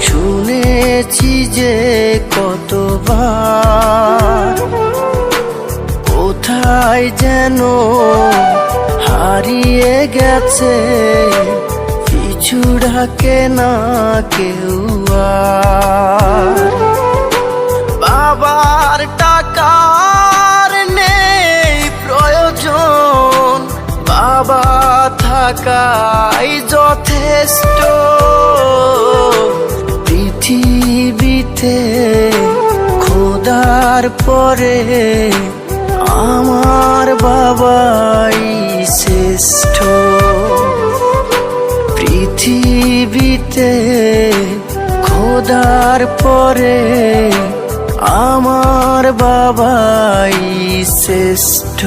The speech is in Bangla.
শুনেছি যে কতবার কোথায় যেন হারিয়ে গেছে, পিছু ডাকে না কেউ আর। বাবার টাকার নেই প্রয়োজন, বাবা থাকাই যথেষ্ট। পৃথিবীতে খোদার পরে আমার বাবাই শ্রেষ্ঠ। পৃথিবীতে খোদার পরে আমার বাবাই শ্রেষ্ঠ।